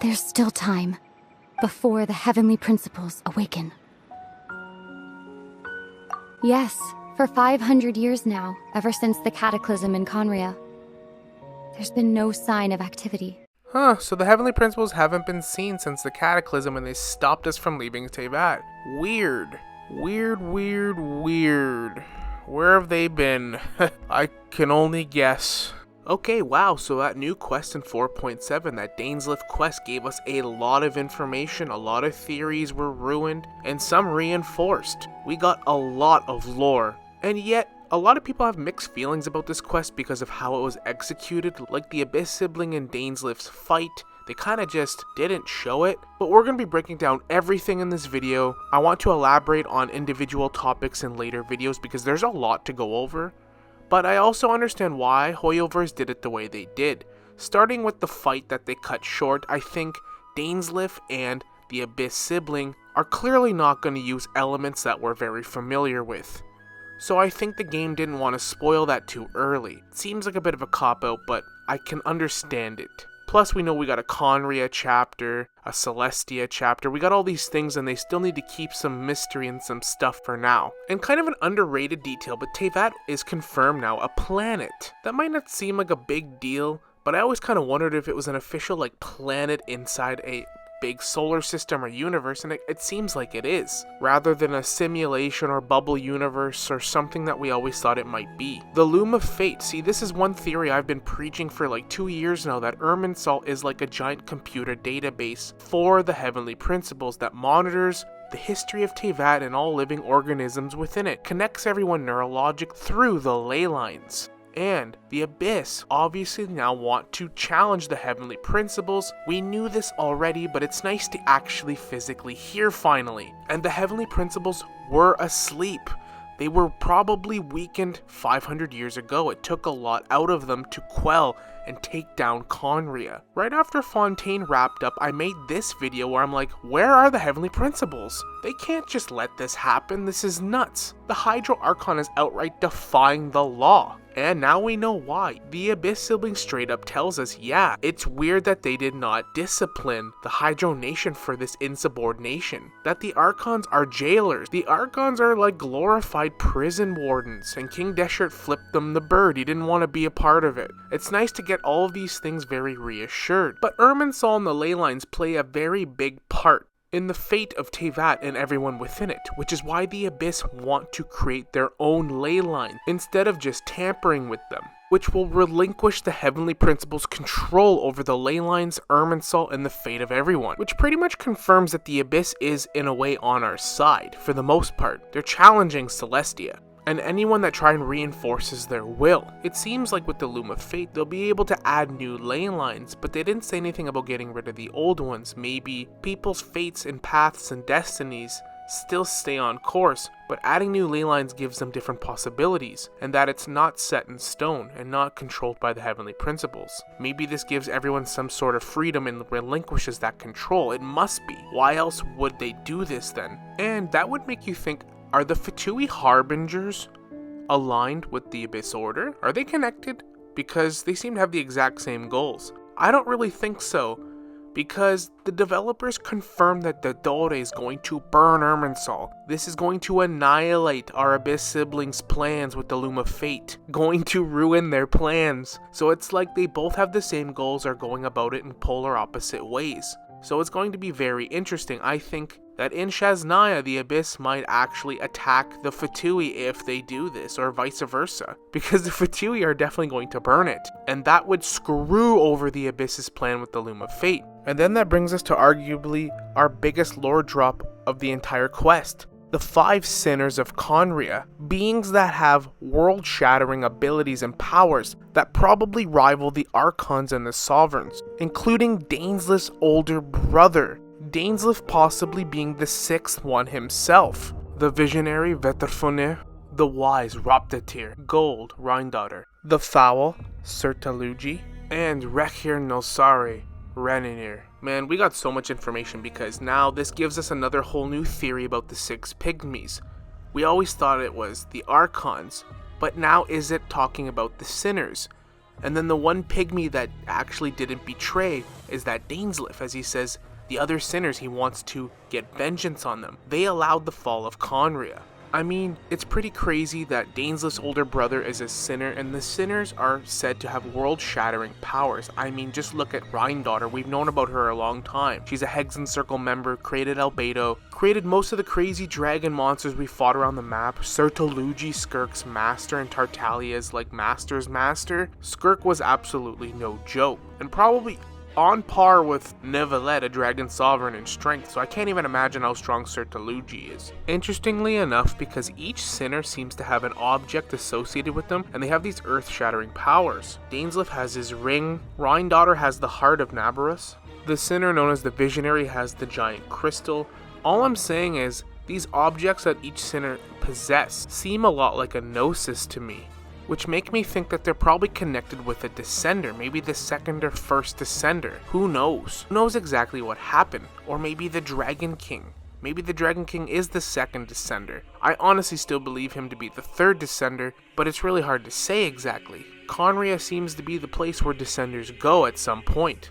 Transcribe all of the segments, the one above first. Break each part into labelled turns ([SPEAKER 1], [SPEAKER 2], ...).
[SPEAKER 1] There's still time, before the heavenly principles awaken. Yes, for 500 years now, ever since the cataclysm in Khaenri'ah, there's been no sign of activity.
[SPEAKER 2] So the heavenly principles haven't been seen since the cataclysm when they stopped us from leaving Teyvat. Weird. Weird. Where have they been? I can only guess. Okay, wow, so that new quest in 4.7, that Dainsleif quest gave us a lot of information, a lot of theories were ruined, and some reinforced. We got a lot of lore, and yet, a lot of people have mixed feelings about this quest because of how it was executed, like the Abyss Sibling and Dainsleif's fight. They kind of just didn't show it, but we're going to be breaking down everything in this video. I want to elaborate on individual topics in later videos because there's a lot to go over. But I also understand why Hoyoverse did it the way they did. Starting with the fight that they cut short, I think Dainsleif and the Abyss Sibling are clearly not going to use elements that we're very familiar with. So I think the game didn't want to spoil that too early. It seems like a bit of a cop-out, but I can understand it. Plus we know we got a Khaenri'ah chapter, a Celestia chapter, we got all these things and they still need to keep some mystery and some stuff for now. And kind of an underrated detail, but Teyvat is confirmed now a planet. That might not seem like a big deal, but I always kind of wondered if it was an official planet inside a big solar system or universe, and it seems like it is, rather than a simulation or bubble universe or something that we always thought it might be. The Loom of Fate, see, this is one theory I've been preaching for 2 years now, that Irminsul is like a giant computer database for the heavenly principles that monitors the history of Teyvat and all living organisms within it, connects everyone neurologic through the ley lines. And the Abyss obviously now want to challenge the heavenly principles. We knew this already, but it's nice to actually physically hear finally. And the heavenly principles were asleep. They were probably weakened 500 years ago. It took a lot out of them to quell and take down Khaenri'ah. Right after Fontaine wrapped up, I made this video where I'm like, where are the heavenly principles? They can't just let this happen. This is nuts. The Hydro Archon is outright defying the law. And now we know why. The Abyss Sibling straight up tells us, yeah, it's weird that they did not discipline the Hydro Nation for this insubordination. That the Archons are jailers. The Archons are like glorified prison wardens, and King Deshret flipped them the bird. He didn't want to be a part of it. It's nice to get all of these things very reassured. But Irminsul and the ley lines play a very big part in the fate of Teyvat and everyone within it, which is why the Abyss want to create their own ley line instead of just tampering with them, which will relinquish the heavenly principles' control over the ley lines, Irminsul, and the fate of everyone, which pretty much confirms that the Abyss is in a way on our side, for the most part. They're challenging Celestia and anyone that try and reinforces their will. It seems like with the Loom of Fate, they'll be able to add new ley lines, but they didn't say anything about getting rid of the old ones. Maybe people's fates and paths and destinies still stay on course, but adding new ley lines gives them different possibilities, and that it's not set in stone and not controlled by the heavenly principles. Maybe this gives everyone some sort of freedom and relinquishes that control. It must be. Why else would they do this then? And that would make you think, are the Fatui Harbingers aligned with the Abyss Order? Are they connected? Because they seem to have the exact same goals. I don't really think so, because the developers confirmed that the Dore is going to burn Irminsul. This is going to annihilate our Abyss siblings' plans with the Loom of Fate, going to ruin their plans. So it's like they both have the same goals, are going about it in polar opposite ways. So it's going to be very interesting. I think that in Shaznaya, the Abyss might actually attack the Fatui if they do this, or vice versa, because the Fatui are definitely going to burn it, and that would screw over the Abyss's plan with the Loom of Fate. And then that brings us to arguably our biggest lore drop of the entire quest. The 5 sinners of Khaenri'ah, beings that have world-shattering abilities and powers that probably rival the Archons and the Sovereigns, including Dainsleif's older brother, Dainsleif possibly being the 6th one himself, the visionary Veterfoner, the wise Roptatir, Gold Rhindaughter, the foul Sertalugi, and Rekhir Nosari Renanir. Man, we got so much information because now this gives us another whole new theory about the 6 pygmies. We always thought it was the Archons, but now is it talking about the sinners? And then the one pygmy that actually didn't betray is that Dainsleif, as he says, the other sinners, he wants to get vengeance on them. They allowed the fall of Khaenri'ah. I mean, it's pretty crazy that Dainsleif's older brother is a sinner, and the sinners are said to have world-shattering powers. I mean, just look at Rhyndaughtr. We've known about her a long time. She's a Hexen Circle member, created Albedo, created most of the crazy dragon monsters we fought around the map. Sertalugi, Skirk's master, and Tartalia's like master's master. Skirk was absolutely no joke, and probably on par with Neuvillette, a dragon sovereign in strength, so I can't even imagine how strong Sertalugi is. Interestingly enough, because each sinner seems to have an object associated with them, and they have these earth-shattering powers. Dainsleif has his ring, Rhyndaughtr has the heart of Nabarus, the sinner known as the Visionary has the giant crystal. All I'm saying is, these objects that each sinner possess seem a lot like a gnosis to me, which make me think that they're probably connected with a descender, maybe the second or first descender. Who knows? Who knows exactly what happened? Or maybe the Dragon King. Maybe the Dragon King is the second descender. I honestly still believe him to be the third descender, but it's really hard to say exactly. Khaenri'ah seems to be the place where descenders go at some point.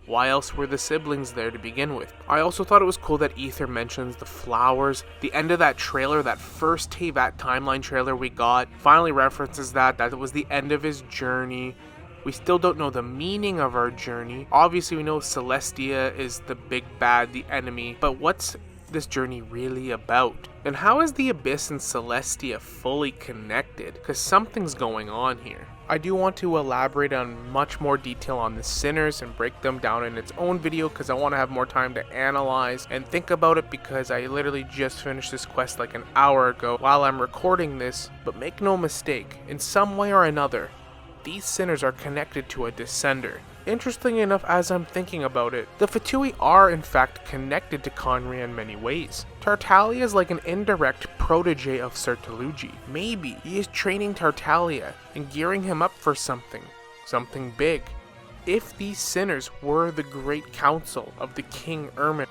[SPEAKER 2] Why else were the siblings there to begin with? I also thought it was cool that Aether mentions the flowers. The end of that trailer, that first Teyvat timeline trailer we got, finally references that it was the end of his journey. We still don't know the meaning of our journey. Obviously we know Celestia is the big bad, the enemy, but what's this journey really about? And how is the Abyss and Celestia fully connected? Because something's going on here. I do want to elaborate on much more detail on the sinners and break them down in its own video because I want to have more time to analyze and think about it, because I literally just finished this quest like an hour ago while I'm recording this. But make no mistake, in some way or another, these sinners are connected to a descender. Interestingly enough, as I'm thinking about it, the Fatui are in fact connected to Khaenri'ah in many ways. Tartaglia is like an indirect protege of Sertalugi. Maybe he is training Tartaglia and gearing him up for something big. If these sinners were the great council of the King Irminsul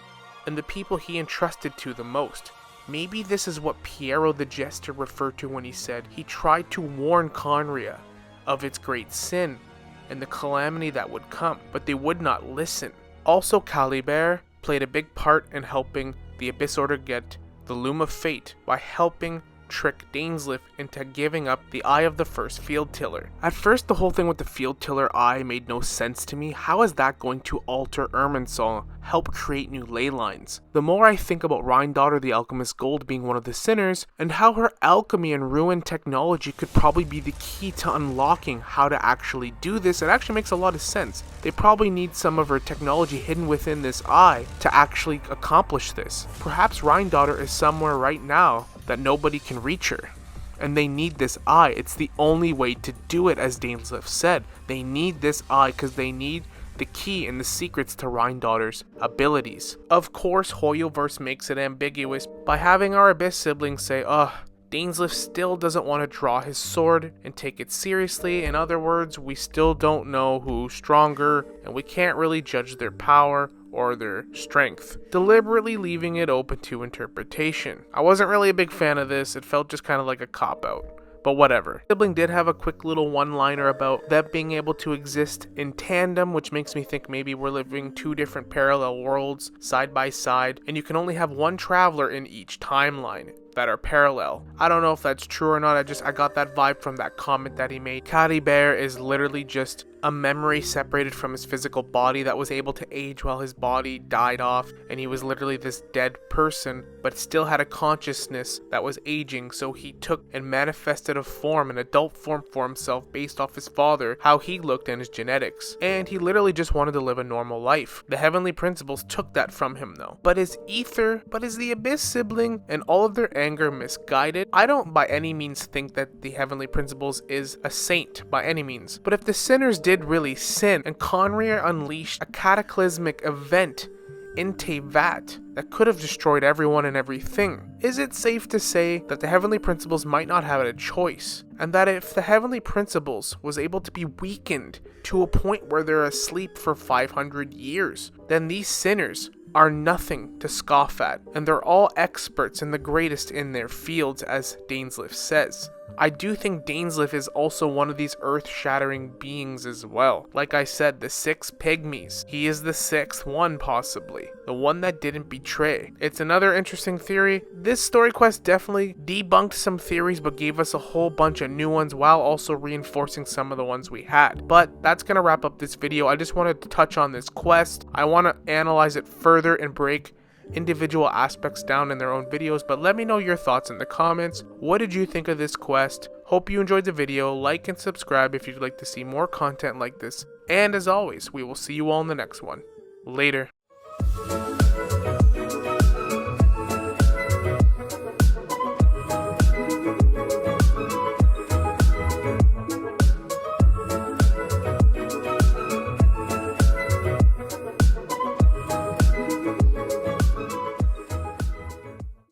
[SPEAKER 2] and the people he entrusted to the most, maybe this is what Piero the Jester referred to when he said he tried to warn Khaenri'ah of its great sin and the calamity that would come, but they would not listen. Also, Caliber played a big part in helping the Abyss Order get the Loom of Fate by helping trick Dainsleif into giving up the eye of the first field tiller. At first, the whole thing with the field tiller eye made no sense to me. How is that going to alter Irminsul, help create new ley lines? The more I think about Rhyndaughtr the Alchemist Gold being one of the sinners, and how her alchemy and ruin technology could probably be the key to unlocking how to actually do this, it actually makes a lot of sense. They probably need some of her technology hidden within this eye to actually accomplish this. Perhaps Rhyndaughtr is somewhere right now that nobody can reach her, and they need this eye. It's the only way to do it, as Dainsleif said. They need this eye because they need the key and the secrets to Rhyndaughr's abilities. Of course, Hoyoverse makes it ambiguous by having our Abyss siblings say, Dainsleif still doesn't want to draw his sword and take it seriously. In other words, we still don't know who's stronger, and we can't really judge their power or their strength, deliberately leaving it open to interpretation. I wasn't really a big fan of this. It felt just kind of like a cop-out, but whatever. Sibling did have a quick little one-liner about them being able to exist in tandem, which makes me think maybe we're living two different parallel worlds side by side, and you can only have one traveler in each timeline that are parallel. I don't know if that's true or not. I got that vibe from that comment that he made. Caliber is literally just a memory separated from his physical body that was able to age while his body died off, and he was literally this dead person but still had a consciousness that was aging, so he took and manifested a form, an adult form for himself based off his father, how he looked and his genetics, and he literally just wanted to live a normal life. The heavenly principles took that from him though. But is the Abyss sibling and all of their anger misguided? I don't by any means think that the heavenly principles is a saint by any means, but if the sinners did really sin and Khaenri'ah unleashed a cataclysmic event in Teyvat that could have destroyed everyone and everything, is it safe to say that the heavenly principles might not have a choice, and that if the heavenly principles was able to be weakened to a point where they're asleep for 500 years, then these sinners are nothing to scoff at, and they're all experts and the greatest in their fields, as Dainsleif says. I do think Dainsleif is also one of these earth-shattering beings as well. Like I said, the 6 pygmies. He is the 6th one, possibly. The one that didn't betray. It's another interesting theory. This story quest definitely debunked some theories but gave us a whole bunch of new ones while also reinforcing some of the ones we had. But that's gonna wrap up this video. I just wanted to touch on this quest. I want to analyze it further and break individual aspects down in their own videos, but let me know your thoughts in the comments. What did you think of this quest? Hope you enjoyed the video. Like and subscribe if you'd like to see more content like this. And as always, we will see you all in the next one. Later.